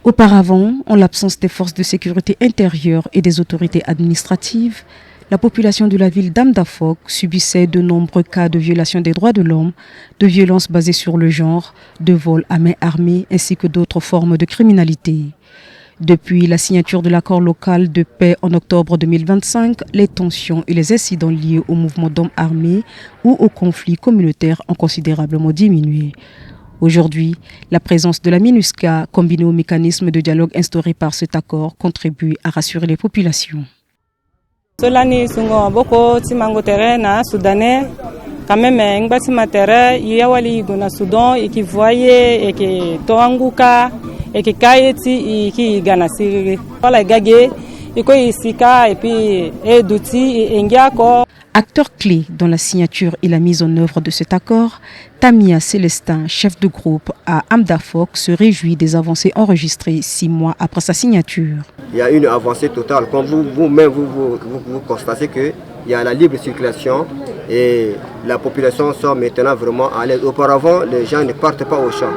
Auparavant, en l'absence des forces de sécurité intérieure et des autorités administratives, la population de la ville d'Amdafok subissait de nombreux cas de violation des droits de l'homme, de violences basées sur le genre, de vols à main armée ainsi que d'autres formes de criminalité. Depuis la signature de l'accord local de paix en octobre 2025, les tensions et les incidents liés au mouvement d'hommes armés ou aux conflits communautaires ont considérablement diminué. Aujourd'hui, la présence de la MINUSCA, combinée au mécanisme de dialogue instauré par cet accord, contribue à rassurer les populations. Solani sungo boko timango terrain na soudanais quand même ngba timatere yawali gona Soudan ikivoye eke toanguka eke kayeti iki gana sirire wala gage iko isika et puis eduti engiako. Acteur clé dans la signature et la mise en œuvre de cet accord, Tamia Célestin, chef de groupe à Amdafok, se réjouit des avancées enregistrées 6 mois après sa signature. Il y a une avancée totale. Comme vous-même, vous constatez qu'il y a la libre circulation et la population sont maintenant vraiment à l'aise. Auparavant, les gens ne partent pas au champ.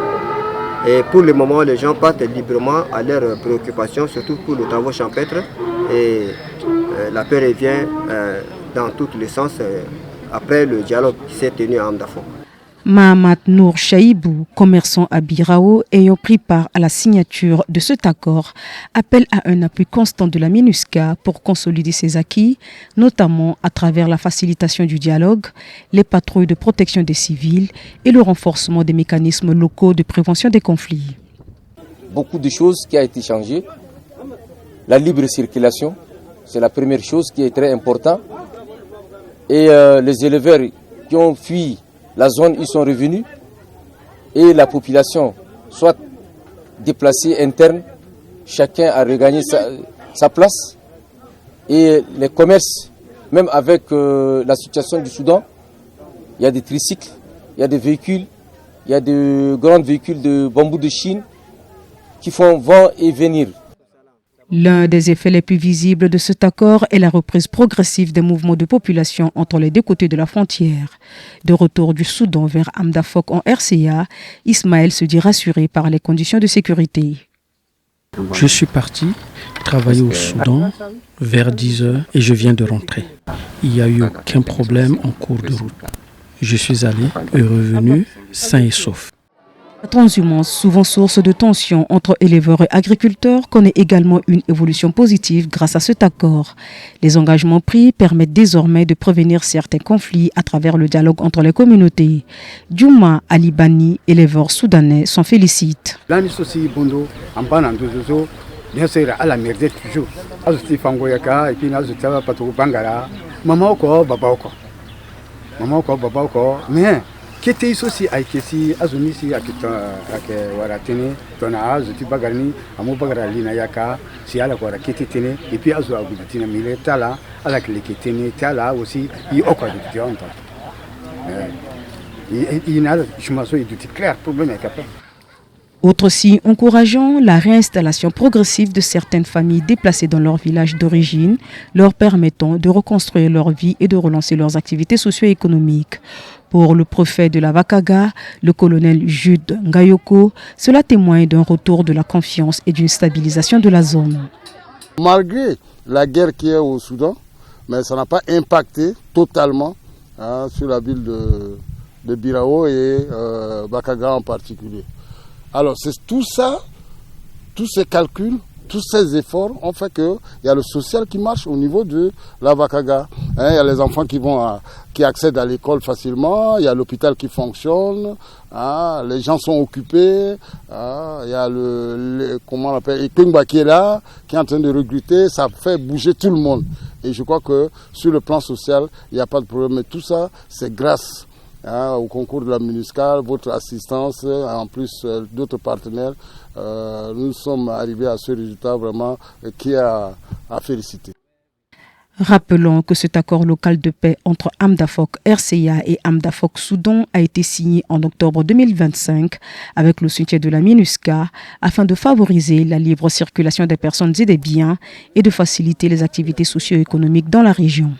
Et pour le moment, les gens partent librement à leurs préoccupations, surtout pour les travaux champêtres. Et la paix revient dans tous les sens après le dialogue qui s'est tenu à Amdafok. Mahamat Nour Chaïbou, commerçant à Birao, ayant pris part à la signature de cet accord, appelle à un appui constant de la MINUSCA pour consolider ses acquis, notamment à travers la facilitation du dialogue, les patrouilles de protection des civils et le renforcement des mécanismes locaux de prévention des conflits. Beaucoup de choses qui ont été changées. La libre circulation, c'est la première chose qui est très importante. Et les éleveurs qui ont fui la zone, ils sont revenus. Et la population, soit déplacée interne, chacun a regagné sa place. Et les commerces, même avec la situation du Soudan, il y a des tricycles, il y a des véhicules, il y a de grands véhicules de bambou de Chine qui font vent et venir. L'un des effets les plus visibles de cet accord est la reprise progressive des mouvements de population entre les deux côtés de la frontière. De retour du Soudan vers Amdafok en RCA, Ismaël se dit rassuré par les conditions de sécurité. Je suis parti travailler au Soudan vers 10 h et je viens de rentrer. Il n'y a eu aucun problème en cours de route. Je suis allé et revenu sain et sauf. La transhumance, souvent source de tensions entre éleveurs et agriculteurs, connaît également une évolution positive grâce à cet accord. Les engagements pris permettent désormais de prévenir certains conflits à travers le dialogue entre les communautés. Djouma Alibani, éleveur soudanais, s'en félicite. Kete isosi aikesi azunisi ake waratene tona azuti bagarni amu bagara lina yaka si ala kwa kete tene et puis azu agutina mile tala ala kete tala aussi i okwa de tionta il n'a chumaso du clair problème avec après. Autre signe encourageant, la réinstallation progressive de certaines familles déplacées dans leur village d'origine, leur permettant de reconstruire leur vie et de relancer leurs activités socio-économiques. Pour le préfet de la Vakaga, le colonel Jude Ngayoko, cela témoigne d'un retour de la confiance et d'une stabilisation de la zone. Malgré la guerre qui est au Soudan, mais ça n'a pas impacté totalement sur la ville de Birao et Vakaga en particulier. Alors c'est tout ça, tous ces calculs, tous ces efforts ont fait qu'il y a le social qui marche au niveau de la Vakaga. Il y a les enfants qui accèdent à l'école facilement, il y a l'hôpital qui fonctionne, les gens sont occupés, il y a comment on l'appelle, Ekungba qui est là, qui est en train de recruter, ça fait bouger tout le monde. Et je crois que sur le plan social, il n'y a pas de problème. Mais tout ça, c'est grâce au concours de la MINUSCA, votre assistance, en plus d'autres partenaires, nous sommes arrivés à ce résultat vraiment qui est à féliciter. Rappelons que cet accord local de paix entre Amdafok RCA et Amdafok Soudan a été signé en octobre 2025 avec le soutien de la MINUSCA afin de favoriser la libre circulation des personnes et des biens et de faciliter les activités socio-économiques dans la région.